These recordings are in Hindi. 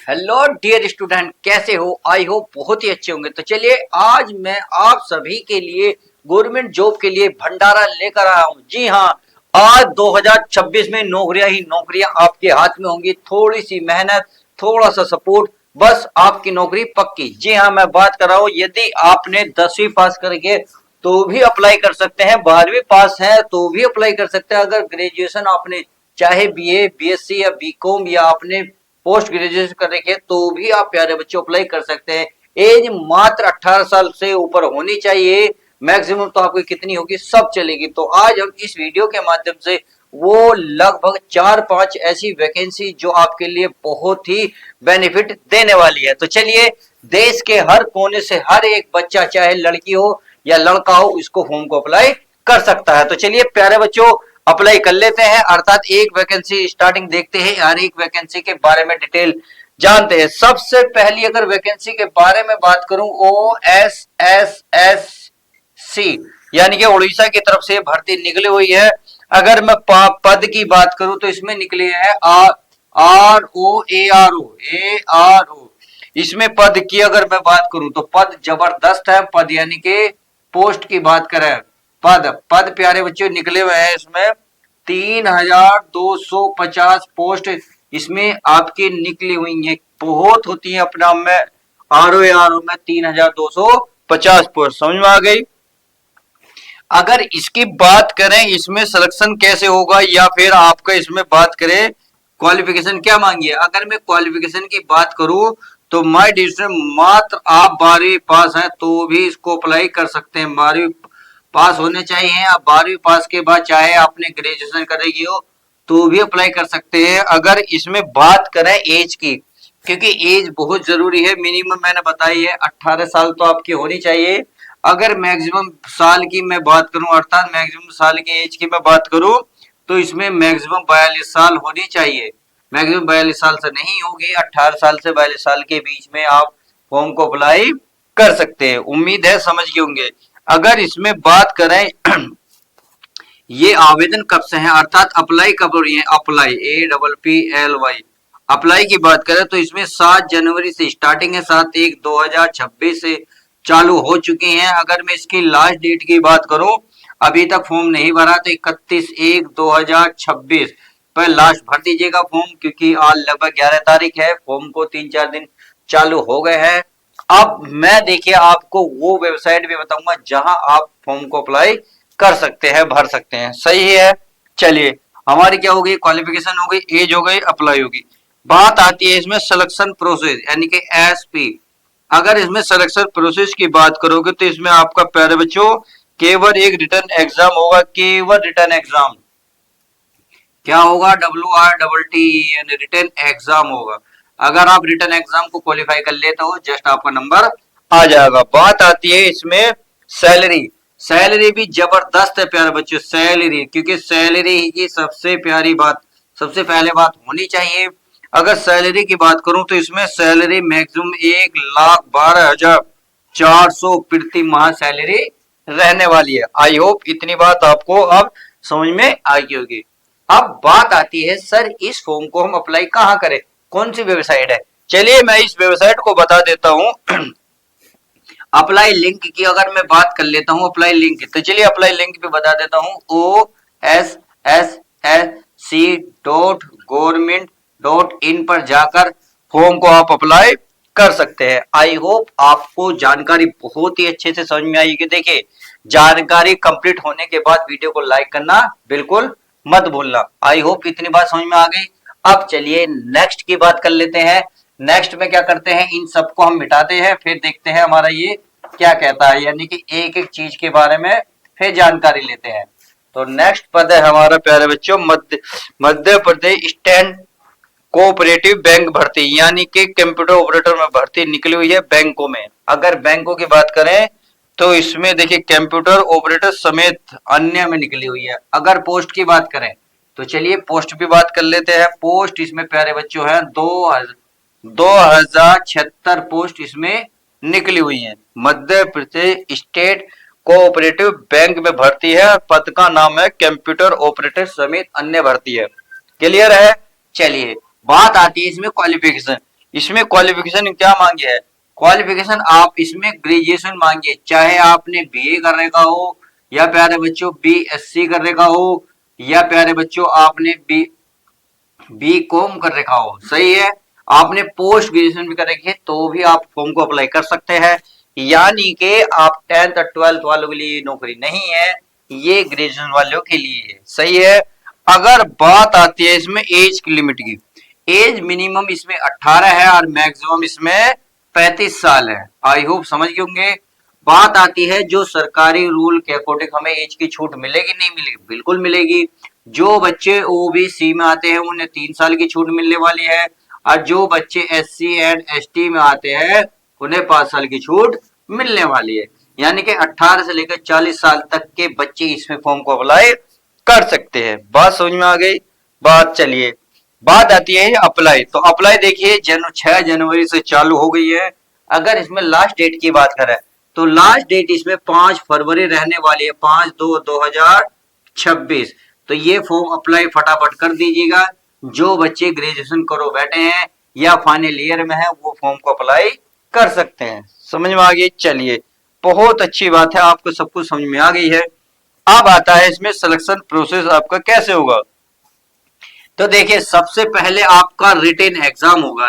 हेलो डियर स्टूडेंट, कैसे हो? आई होप बहुत ही अच्छे होंगे। तो चलिए आज मैं आप सभी के लिए गवर्नमेंट जॉब के लिए भंडारा लेकर आया हूँ। जी हाँ, आज 2026 में नौकरियां ही नौकरियां आपके हाथ में होंगी। थोड़ी सी मेहनत, थोड़ा सा सपोर्ट, बस आपकी नौकरी पक्की। जी हाँ, मैं बात कर रहा हूँ, यदि आपने 10वीं पास करके तो भी अप्लाई कर सकते हैं, 12वीं पास है तो भी अप्लाई कर सकते हैं। अगर ग्रेजुएशन आपने चाहे बीए, बीएससी या बीकॉम या आपने पोस्ट ग्रेजुएशन कर रखी है तो भी आप प्यारे बच्चों अप्लाई कर सकते हैं। एज मात्र 18 साल से ऊपर होनी चाहिए। मैक्सिमम तो आपकी कितनी होगी, सब चलेगी। तो आज हम इस वीडियो के माध्यम से वो लगभग 4-5 ऐसी वैकेंसी जो आपके लिए बहुत ही बेनिफिट देने वाली है। तो चलिए, देश के हर कोने से हर एक बच्चा, चाहे लड़की हो या लड़का हो, इसको फॉर्म को अप्लाई कर सकता है। तो चलिए प्यारे बच्चों, अप्लाई कर लेते हैं। अर्थात एक वैकेंसी स्टार्टिंग देखते हैं, हर एक वैकेंसी के बारे में डिटेल जानते हैं। सबसे पहली अगर वैकेंसी के बारे में बात करूं, OSSSC यानी कि उड़ीसा की तरफ से भर्ती निकली हुई है। अगर मैं पद की बात करूं तो इसमें निकले हैं ROARO। इसमें पद की अगर मैं बात करूं तो पद जबरदस्त है। पद यानी कि पोस्ट की बात करें, पद पद प्यारे बच्चों निकले हुए हैं। इसमें 3250 पोस्ट इसमें आपकी निकली हुई है। बहुत होती है अपना में ROARO में 3250 पोस्ट, समझ में आ गई। अगर इसकी बात करें, इसमें सिलेक्शन कैसे होगा या फिर आपका इसमें बात करें क्वालिफिकेशन क्या मांगी है। अगर मैं क्वालिफिकेशन की बात करूं तो माय डियर, मात्र आप 12वीं पास हैं तो भी इसको अप्लाई कर सकते हैं। 12वीं पास होने चाहिए। आप 12वीं पास के बाद चाहे आपने ग्रेजुएशन करेगी हो तो भी अप्लाई कर सकते हैं। अगर इसमें बात करें एज की, क्योंकि एज बहुत जरूरी है, मिनिमम मैंने बताई है 18 साल तो आपकी होनी चाहिए। अगर मैक्सिमम साल की मैं बात करूं, अर्थात मैक्सिमम साल की एज की मैं बात करूं तो इसमें मैक्सिमम 42 साल होनी चाहिए। मैक्सिमम 42 साल से नहीं होगी, 18 साल से 42 साल के बीच में आप फॉर्म को अप्लाई कर सकते हैं। उम्मीद है समझ गए होंगे। अगर इसमें बात करें ये आवेदन कब से है, अर्थात अप्लाई कब हो रही है, अप्लाई APPLY अप्लाई की बात करें तो इसमें 7 जनवरी से स्टार्टिंग है, 7/1/2026 से चालू हो चुकी हैं। अगर मैं इसकी लास्ट डेट की बात करूं, अभी तक फॉर्म नहीं भरा तो 31/1/2026 पर लास्ट भर दीजिएगा फॉर्म, क्योंकि आज लगभग 11 तारीख है। फॉर्म को 3-4 दिन चालू हो गए हैं। अब मैं देखिए आपको वो वेबसाइट भी बताऊंगा जहां आप फॉर्म को अप्लाई कर सकते हैं, भर सकते हैं। सही है। चलिए, हमारी क्या हो गई, क्वालिफिकेशन हो गई, एज हो गई, अप्लाई होगी। बात आती है इसमें सिलेक्शन प्रोसेस यानी कि SP। अगर इसमें सिलेक्शन प्रोसेस की बात करोगे तो इसमें आपका प्यारे बच्चों केवल एक रिटर्न एग्जाम होगा। केवल रिटर्न एग्जाम क्या होगा, WRTT यानी रिटर्न एग्जाम होगा। अगर आप रिटर्न एग्जाम को क्वालिफाई कर लेते हो, जस्ट आपका नंबर आ जाएगा। बात आती है इसमें सैलरी। सैलरी भी जबरदस्त है प्यारे बच्चों, सैलरी, क्योंकि सैलरी की सबसे प्यारी बात, सबसे पहले बात होनी चाहिए। अगर सैलरी की बात करूं तो इसमें सैलरी मैक्सिमम 1,12,400 प्रति माह सैलरी रहने वाली है। आई होप इतनी बात आपको अब समझ में आ गई होगी। अब बात आती है सर, इस फॉर्म को हम अप्लाई कहाँ करें, कौन सी वेबसाइट है। चलिए मैं इस वेबसाइट को बता देता हूं। अप्लाई लिंक की अगर मैं बात कर लेता हूं, अप्लाई लिंक, तो चलिए अप्लाई लिंक पे बता देता हूं। OSSSC.government.in पर जाकर फॉर्म को आप अप्लाई कर सकते हैं। आई होप आपको जानकारी बहुत ही अच्छे से समझ में आई कि देखिए, जानकारी कंप्लीट होने के बाद वीडियो को लाइक करना बिल्कुल मत भूलना। आई होप इतनी बात समझ में आ गई। अब चलिए नेक्स्ट की बात कर लेते हैं। नेक्स्ट में क्या करते हैं, इन सबको हम मिटाते हैं, फिर देखते हैं हमारा ये क्या कहता है, यानी कि एक एक चीज के बारे में फिर जानकारी लेते हैं। तो नेक्स्ट पद है हमारा प्यारे बच्चों Madhya Pradesh state cooperative bank भर्ती, यानी कि कंप्यूटर ऑपरेटर में भर्ती निकली हुई है बैंकों में। अगर बैंकों की बात करें तो इसमें देखिए कंप्यूटर ऑपरेटर समेत अन्य में निकली हुई है। अगर पोस्ट की बात करें तो चलिए पोस्ट भी बात कर लेते हैं। पोस्ट इसमें प्यारे बच्चों हैं 2076 पोस्ट इसमें निकली हुई है। Madhya Pradesh state cooperative bank में भर्ती है। पद का नाम है कंप्यूटर ऑपरेटर समेत अन्य भर्ती है। क्लियर है। चलिए बात आती है इसमें क्वालिफिकेशन। इसमें क्वालिफिकेशन क्या मांगे है, क्वालिफिकेशन आप इसमें ग्रेजुएशन मांगे, चाहे आपने बीए कर रखा हो, या प्यारे बच्चों बीएससी कर रखा हो, या प्यारे बच्चों आपने बी कॉम कर रखा हो, सही है, आपने पोस्ट ग्रेजुएशन भी कर रखी है, तो भी आप फॉर्म को अप्लाई कर सकते हैं। यानी कि आप 10th और 12th वालों के लिए नौकरी नहीं है, ये ग्रेजुएशन वालों के लिए है, सही है। अगर बात आती है इसमें एज की लिमिट की, एज मिनिमम इसमें 18 है और मैक्सिमम इसमें 35 साल है। आई होप समझ गए होंगे। बात आती है जो सरकारी रूल के अकॉर्डिंग हमें एज की छूट मिलेगी नहीं मिलेगी, बिल्कुल मिलेगी। जो बच्चे ओबीसी में आते हैं उन्हें 3 साल की छूट मिलने वाली है, और जो बच्चे एससी एंड एसटी में आते हैं उन्हें 5 साल की छूट मिलने वाली है। यानी कि 18 से लेकर 40 साल तक के बच्चे इसमें फॉर्म को अप्लाई कर सकते हैं। बात समझ में आ गई। बात चलिए, बात आती है अप्लाई। तो अप्लाई देखिए 6 जनवरी से चालू हो गई है। अगर इसमें लास्ट डेट की बात करें तो लास्ट डेट इसमें 5 फरवरी रहने वाली है, 5/2/2026। तो ये फॉर्म अप्लाई फटाफट कर दीजिएगा। जो बच्चे ग्रेजुएशन करो बैठे हैं या फाइनल ईयर में है वो फॉर्म को अप्लाई कर सकते हैं। समझ में आ गई। चलिए, बहुत अच्छी बात है, आपको सब कुछ समझ में आ गई है। अब आता है इसमें सिलेक्शन प्रोसेस आपका कैसे होगा। तो देखिए, सबसे पहले आपका रिटेन एग्जाम होगा।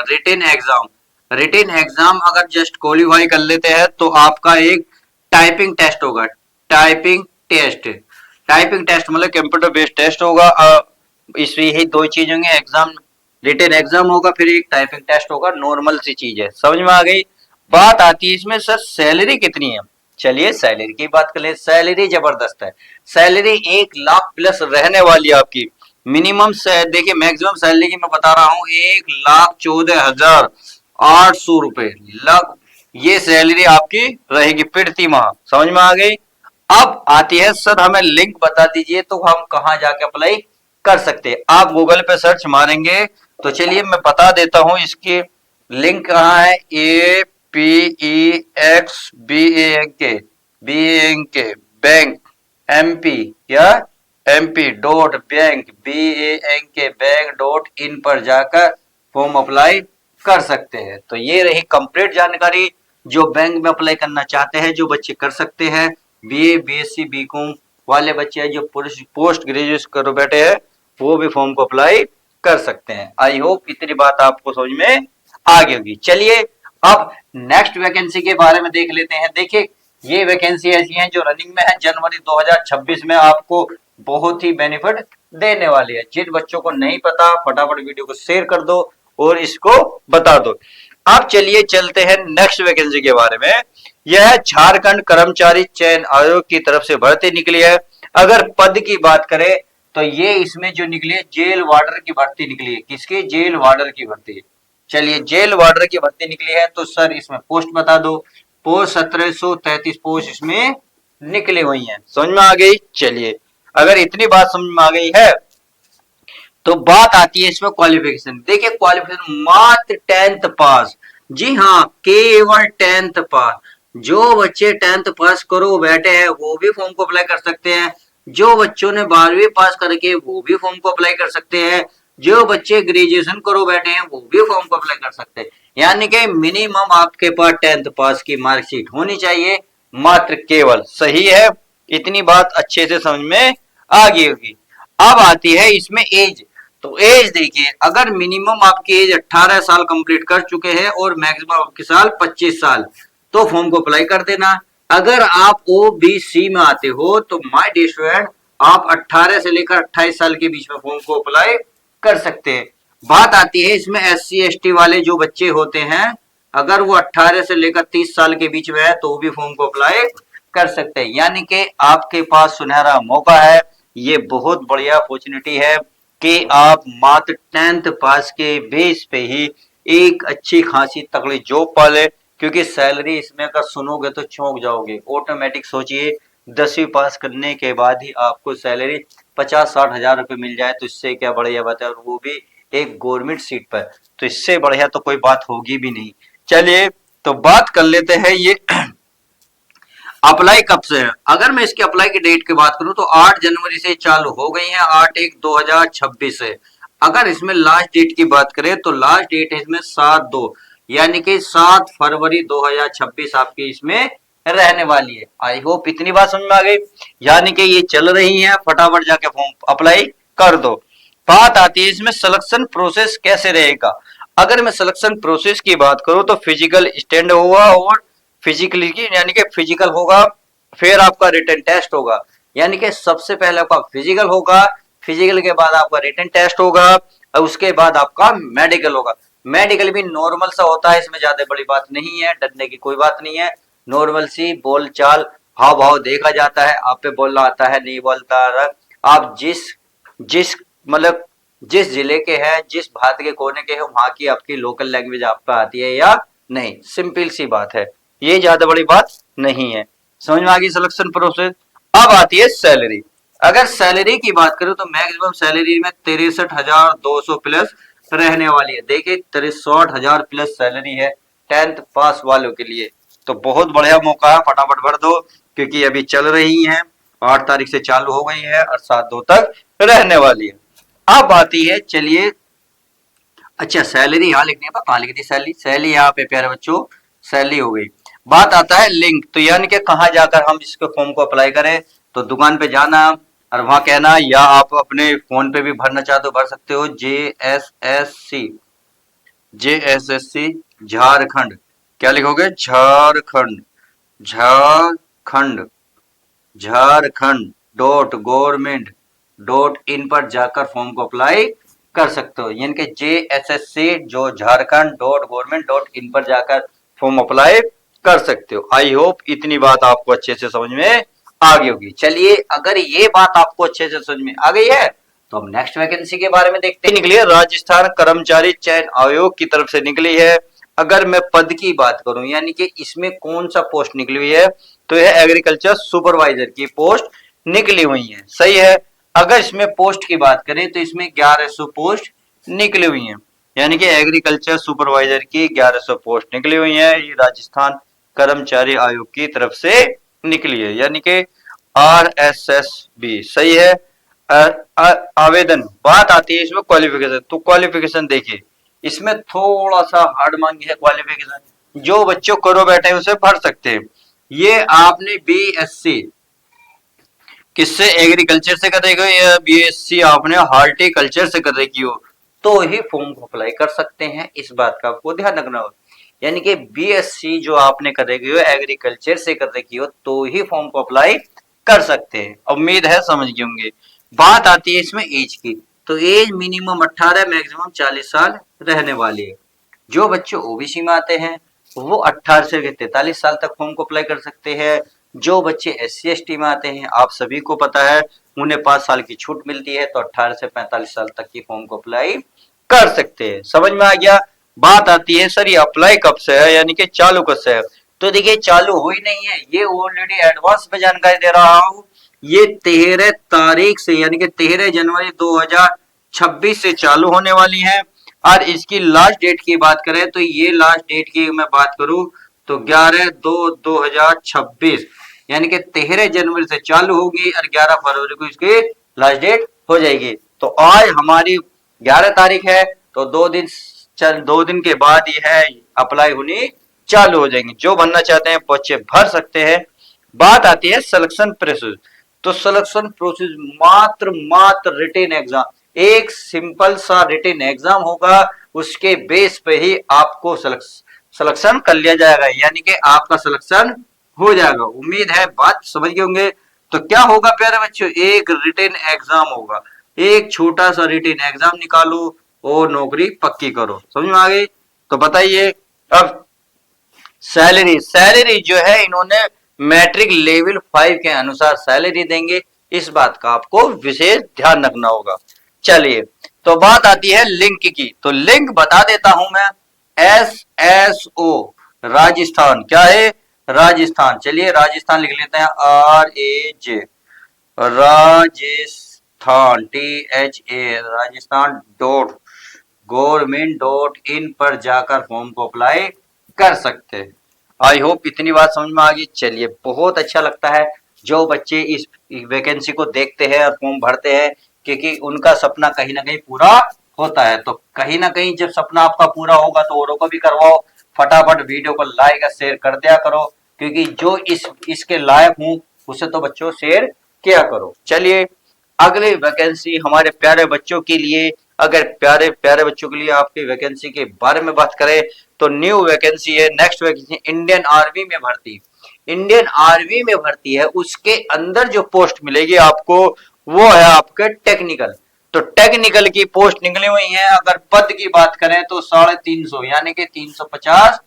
रिटेन एग्जाम अगर जस्ट क्वालिफाई कर लेते हैं तो आपका एक टाइपिंग टेस्ट होगा। टाइपिंग टेस्ट मतलब कंप्यूटर बेस्ड टेस्ट होगा। इसमें यही 2 चीज होंगे, एग्जाम, रिटेन एग्जाम होगा, फिर एक टाइपिंग टेस्ट होगा। नॉर्मल सी चीज है, समझ में आ गई। बात आती है इसमें सर सैलरी कितनी है। चलिए सैलरी की बात कर ले। सैलरी जबरदस्त है, सैलरी 1 लाख प्लस रहने वाली है आपकी। मिनिमम से देखिए, मैक्सिमम सैलरी की मैं बता रहा हूँ 1,14,800 रुपए लग, ये सैलरी आपकी रहेगी प्रति माह। समझ में आ गई। अब आती है सर हमें लिंक बता दीजिए तो हम कहाँ जाके अप्लाई कर सकते हैं। आप गूगल पे सर्च मारेंगे तो चलिए मैं बता देता हूं इसकी लिंक कहाँ है। APEXBANK बैंक MP या MP.bank पर जाकर फॉर्म अप्लाई कर सकते हैं। तो ये रही कंप्लीट जानकारी जो बैंक में अप्लाई करना चाहते हैं, जो बच्चे कर सकते हैं। बीए बीएससी बीकॉम वाले बच्चे हैं जो पोस्ट ग्रेजुएशन करो बैठे हैं वो भी फॉर्म को अप्लाई कर सकते हैं। आई होप इतनी बात आपको समझ में आ गई होगी। चलिए अब नेक्स्ट वैकेंसी के बारे में देख लेते हैं। देखिए, ये वैकेंसी ऐसी है जो रनिंग में है, जनवरी 2026 में आपको बहुत ही बेनिफिट देने वाली है। जिन बच्चों को नहीं पता फटाफट वीडियो को शेयर कर दो और इसको बता दो। अब चलिए चलते हैं नेक्स्ट वैकेंसी के बारे में। यह झारखंड कर्मचारी चयन आयोग की तरफ से भर्ती निकली है। अगर पद की बात करें तो ये इसमें जो निकली है जेल वार्डर की भर्ती निकली है। किसकी? जेल वार्डर की भर्ती। चलिए, जेल वार्डर की भर्ती निकली है तो सर इसमें पोस्ट बता दो। पोस्ट 1733 पोस्ट इसमें निकली हुई है। समझ में आ गई। चलिए, अगर इतनी बात समझ में आ गई है तो बात आती है इसमें क्वालिफिकेशन। देखिए, क्वालिफिकेशन मात्र 10th पास। जी हाँ, केवल 10th पास। जो बच्चे 10th पास करो बैठे हैं वो भी फॉर्म को अप्लाई कर सकते हैं। जो बच्चों ने 12वीं पास करके वो भी फॉर्म को अप्लाई कर सकते हैं। जो बच्चे ग्रेजुएशन करो बैठे हैं वो भी फॉर्म को अप्लाई कर सकते हैं। यानी कि मिनिमम आपके पास 10th पास की मार्कशीट होनी चाहिए, मात्र केवल। सही है, इतनी बात अच्छे से समझ में आ गई होगी। अब आती है इसमें एज। तो एज देखिए, अगर मिनिमम आपकी एज 18 साल कंप्लीट कर चुके हैं और मैक्सिमम आपके साल 25 साल, तो फॉर्म को अप्लाई कर देना। अगर आप ओबीसी में आते हो तो माय डियर स्टूडेंट आप 18 से लेकर 28 साल के बीच में फॉर्म को अप्लाई कर सकते हैं। बात आती है इसमें SC ST वाले जो बच्चे होते हैं, अगर वो 18 से लेकर 30 साल के बीच में है तो भी फॉर्म को अप्लाई कर सकते हैं। यानी कि आपके पास सुनहरा मौका है, ये बहुत बढ़िया अपॉर्चुनिटी है कि आप मात्र 10th पास के बेस पे ही एक अच्छी खासी तगड़ी जॉब पाले। क्योंकि सैलरी इसमें अगर सुनोगे तो चौंक जाओगे। ऑटोमेटिक सोचिए 10वीं पास करने के बाद ही आपको सैलरी 50-60 हजार रुपए मिल जाए तो इससे क्या बढ़िया बात है, और वो भी एक गवर्नमेंट सीट पर। तो इससे बढ़िया तो कोई बात होगी भी नहीं। चलिए तो बात कर लेते हैं ये अप्लाई कब से है। अगर मैं इसके अप्लाई की डेट की बात करूं तो 8 जनवरी से चालू हो गई है, 8/1/2026 से। अगर इसमें लास्ट डेट की बात करें तो लास्ट डेट है इसमें 7/2, यानी कि 7 फरवरी 2026 आपकी इसमें रहने वाली है। आई होप इतनी बात समझ में आ गई, यानी कि ये चल रही है, फटाफट जाके फॉर्म अप्लाई कर दो। बात आती है इसमें सिलेक्शन प्रोसेस कैसे रहेगा। अगर मैं सिलेक्शन प्रोसेस की बात करूं तो फिजिकल स्टैंड होगा और फिजिकली की यानी कि फिजिकल होगा, फिर आपका रिटन टेस्ट होगा, यानी कि सबसे पहले आपका फिजिकल होगा, फिजिकल के बाद आपका रिटन टेस्ट होगा और उसके बाद आपका मेडिकल होगा। मेडिकल भी नॉर्मल सा होता है, इसमें ज्यादा बड़ी बात नहीं है, डरने की कोई बात नहीं है, नॉर्मल सी बोल चाल हाव भाव देखा जाता है, आप पे बोलना आता है नहीं बोलता, आप जिस जिस मतलब जिस जिले के हैं, जिस भारत के कोने के हैं, वहां की आपकी लोकल लैंग्वेज आपको आती है या नहीं, सिंपल सी बात है, ये ज्यादा बड़ी बात नहीं है। समझ में आ गई सिलेक्शन प्रोसेस। अब आती है सैलरी। अगर सैलरी की बात करूं तो मैक्सिमम सैलरी में 63,200 प्लस रहने वाली है। देखिए 63,000 प्लस सैलरी है 10th पास वालों के लिए, तो बहुत बढ़िया मौका है, फटाफट भर दो क्योंकि अभी चल रही है, 8 तारीख से चालू हो गई है और 7/2 तक रहने वाली है। अब आती है, चलिए अच्छा सैलरी यहाँ लिखनी है, कहाँ लिखी थी सैलरी, सैलरी यहाँ पे प्यारे बच्चों सैलरी हो गई। बात आता है लिंक, तो यानी कि कहाँ जाकर हम इसके फॉर्म को अप्लाई करें, तो दुकान पे जाना और वहां कहना, या आप अपने फोन पे भी भरना चाहते हो भर सकते हो, JSSC झारखंड, क्या लिखोगे झारखंड, झारखंड झारखंड .gov.in पर जाकर फॉर्म को अप्लाई कर सकते हो, यानी कि JSSC जो झारखंड.gov.in पर जाकर फॉर्म अप्लाई कर सकते हो। आई होप इतनी बात आपको अच्छे से समझ में आ गई होगी। चलिए अगर ये बात आपको अच्छे से समझ में आ गई है तो हम नेक्स्ट वैकेंसी के बारे में देखते हैं। निकली है राजस्थान कर्मचारी चयन आयोग की तरफ से निकली है। अगर मैं पद की बात करूं यानी कि इसमें कौन सा पोस्ट निकली हुई है, तो यह एग्रीकल्चर सुपरवाइजर की पोस्ट निकली हुई है, सही है। अगर इसमें पोस्ट की बात करें तो इसमें 1100 पोस्ट निकली हुई है, यानी कि एग्रीकल्चर सुपरवाइजर की 1100 पोस्ट निकली हुई है, ये राजस्थान कर्मचारी आयोग की तरफ से निकली है, यानी कि RSSB, सही है। आवेदन, बात आती है इसमें क्वालिफिकेशन, तो क्वालिफिकेशन देखिए इसमें थोड़ा सा हार्ड मांगी है क्वालिफिकेशन, जो बच्चों करो बैठे उसे भर सकते हैं। ये आपने BSc किससे, एग्रीकल्चर से कर रही हो या BSc आपने हॉर्टिकल्चर से कर रही हो, तो ही फॉर्म को अप्लाई कर सकते हैं, इस बात का आपको ध्यान रखना होगा। यानी कि BSc जो आपने कर रही हो एग्रीकल्चर से कर रही हो तो ही फॉर्म को अप्लाई कर सकते हैं, उम्मीद है समझ गए होंगे। बात आती है इसमें एज की, तो एज मिनिमम 18 मैक्सिमम 40 साल रहने वाली है। जो बच्चे ओबीसी में आते हैं वो 18 से 43 साल तक फॉर्म को अप्लाई कर सकते हैं। जो बच्चे SC ST में आते हैं आप सभी को पता है उन्हें 5 साल की छूट मिलती है, तो 18 से 45 साल तक की फॉर्म को अप्लाई कर सकते हैं। समझ में आ गया। बात आती है सर ये अप्लाई कब से है, यानी कि चालू कब से है, तो देखिए चालू हो ही नहीं है, ये ऑलरेडी एडवांस में जानकारी दे रहा हूं। ये 13 तारीख से यानी कि 13 जनवरी 2026 से चालू होने वाली है। और इसकी लास्ट डेट की बात करें तो ये लास्ट डेट की मैं बात करूं तो 11/2/2026, यानी कि 13 जनवरी से चालू होगी और 11 फरवरी को इसकी लास्ट डेट हो जाएगी। तो आज हमारी 11 तारीख है, तो 2 दिन के बाद ये है अप्लाई होनी चालू हो जाएंगे। जो बनना चाहते हैं बच्चे भर सकते हैं। बात आती है सिलेक्शन प्रोसेस, तो सिलेक्शन प्रोसेस मात्र रिटन एग्जाम, एक सिंपल सा रिटन एग्जाम होगा, उसके बेस पे ही आपको सिलेक्शन कर लिया जाएगा, यानी कि आपका सिलेक्शन हो जाएगा। उम्मीद है बात समझ गए होंगे। तो क्या होगा प्यारे बच्चों, एक रिटन एग्जाम होगा, एक छोटा सा रिटन एग्जाम निकालो और नौकरी पक्की करो। समझ में आ गई। तो बताइए अब सैलरी जो है इन्होंने मैट्रिक लेवल 5 के अनुसार सैलरी देंगे, इस बात का आपको विशेष ध्यान रखना होगा। चलिए तो बात आती है लिंक की, तो लिंक बता देता हूं मैं, SSO राजस्थान, क्या है राजस्थान, चलिए राजस्थान लिख लेते हैं, RAJ Rajasthan THA Rajasthan .gov.in पर जाकर फॉर्म को अप्लाई कर सकते हैं। आई होप इतनी बात समझ में आ गई। चलिए बहुत अच्छा लगता है जो बच्चे इस वैकेंसी को देखते हैं और फॉर्म भरते हैं, क्योंकि उनका सपना कहीं ना कहीं पूरा होता है। तो कहीं ना कहीं जब सपना आपका पूरा होगा तो औरों को भी करवाओ। फटाफट वीडियो को लाइक और शेयर कर दिया करो, क्योंकि जो इसके लायक हूं उसे तो बच्चों शेयर किया करो। चलिए अगली वैकेंसी हमारे प्यारे बच्चों के लिए, अगर प्यारे प्यारे बच्चों के लिए आपकी वैकेंसी के बारे में बात करें तो न्यू वैकेंसी है, नेक्स्ट वैकेंसी इंडियन आर्मी में भर्ती। इंडियन आर्मी में भर्ती है, उसके अंदर जो पोस्ट मिलेगी आपको वो है आपके टेक्निकल। तो टेक्निकल की पोस्ट निकली हुई है। अगर पद की बात करें तो 350 यानी कि 350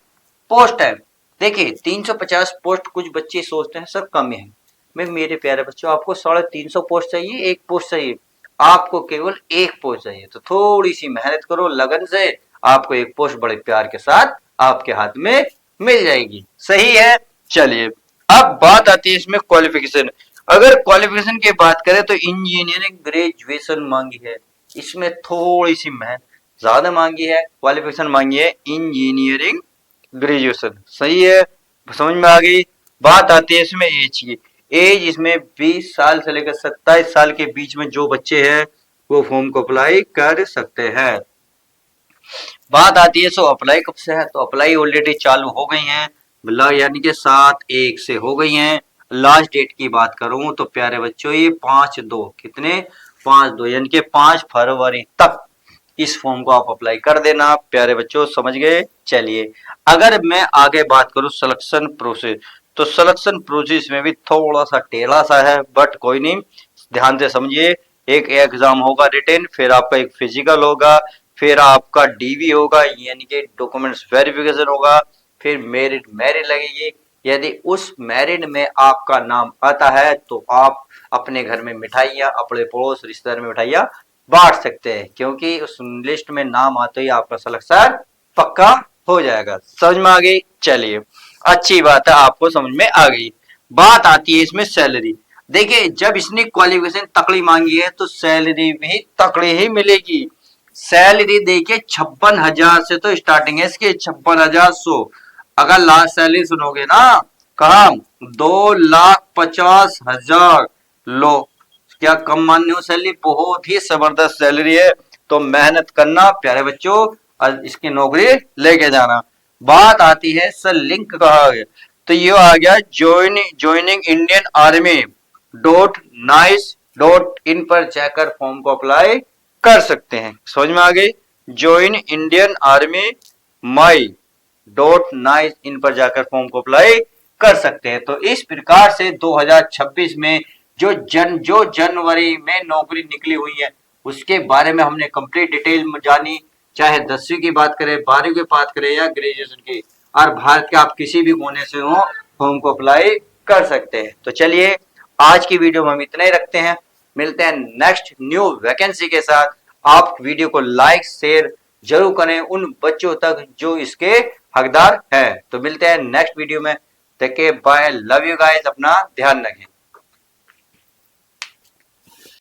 पोस्ट है। देखिए 350 पोस्ट कुछ बच्चे सोचते हैं सर कम है। मैं मेरे प्यारे बच्चों आपको 350 पोस्ट चाहिए, एक पोस्ट चाहिए? आपको केवल एक पोस्ट चाहिए। तो थोड़ी सी मेहनत करो लगन से, आपको एक पोस्ट बड़े प्यार के साथ आपके हाथ में मिल जाएगी। सही है। चलिए अब बात आती है इसमें क्वालिफिकेशन। अगर क्वालिफिकेशन की बात करें तो इंजीनियरिंग ग्रेजुएशन मांगी है, इसमें थोड़ी सी मेहनत ज्यादा मांगी है। क्वालिफिकेशन मांगी है इंजीनियरिंग ग्रेजुएशन। सही है, समझ में आ गई। बात आती है इसमें एज की। एज इसमें 20 साल से लेकर 27 साल के बीच में जो बच्चे हैं वो फॉर्म को अप्लाई कर सकते हैं। बात आती है सो अप्लाई कब से है, तो अप्लाई ऑलरेडी चालू हो गई हैं, यानी कि 7/1 से हो गई हैं। लास्ट डेट की बात करूं तो प्यारे बच्चों ये 5/2 कितने 5/2 यानी कि 5 फरवरी तक इस फॉर्म को आप अप्लाई कर देना। प्यारे बच्चों समझ गए। चलिए अगर मैं आगे बात करूं सिलेक्शन प्रोसेस, तो सिलेक्शन प्रोसेस में भी थोड़ा सा टेढ़ा सा है, बट कोई नहीं, ध्यान से समझिए। एक एग्जाम होगा रिटन, फिर आपका एक फिजिकल होगा, फिर आपका डीवी होगा यानी कि डॉक्यूमेंट्स वेरिफिकेशन होगा, फिर मेरिट मेरिट लगेगी। यदि उस मेरिट में आपका नाम आता है तो आप अपने घर में मिठाइयाँ, अपने पड़ोस रिश्तेदार में मिठाइयाँ बांट सकते हैं, क्योंकि उस लिस्ट में नाम आते ही आपका सिलेक्शन पक्का हो जाएगा। समझ में आ गई। चलिए अच्छी बात है, आपको समझ में आ गई। बात आती है इसमें सैलरी। देखिए जब इसने क्वालिफिकेशन तकड़ी मांगी है तो सैलरी भी तकड़ी ही मिलेगी। सैलरी देखिए 56,000 से तो स्टार्टिंग है इसके, 56,100। अगर लास्ट सैलरी सुनोगे ना, कहा 2,50,000। लो क्या कम मान्य हो सैलरी, बहुत ही जबरदस्त सैलरी है। तो मेहनत करना प्यारे बच्चों, इसकी नौकरी लेके जाना। बात आती है सर लिंक कहा गया, तो ये आ गया ज्वाइनिंग इंडियन आर्मी .nice.in पर जाकर फॉर्म को अप्लाई कर सकते हैं। समझ में आ गई। ज्वाइन इंडियन आर्मी my.nice.in पर जाकर फॉर्म को अप्लाई कर सकते हैं। तो इस प्रकार से 2026 में जो जनवरी में नौकरी निकली हुई है उसके बारे में हमने कंप्लीट डिटेल में जानी। चाहे 10वीं की बात करें, 12वीं की बात करें या ग्रेजुएशन की, और भारत के आप किसी भी कोने से हो फॉर्म को अप्लाई कर सकते हैं। तो चलिए आज की वीडियो में हम इतना ही रखते हैं, मिलते हैं नेक्स्ट न्यू वैकेंसी के साथ। आप वीडियो को लाइक शेयर जरूर करें उन बच्चों तक जो इसके हकदार हैं। तो मिलते हैं नेक्स्ट वीडियो में। Take care, bye, love you guys, अपना ध्यान रखें।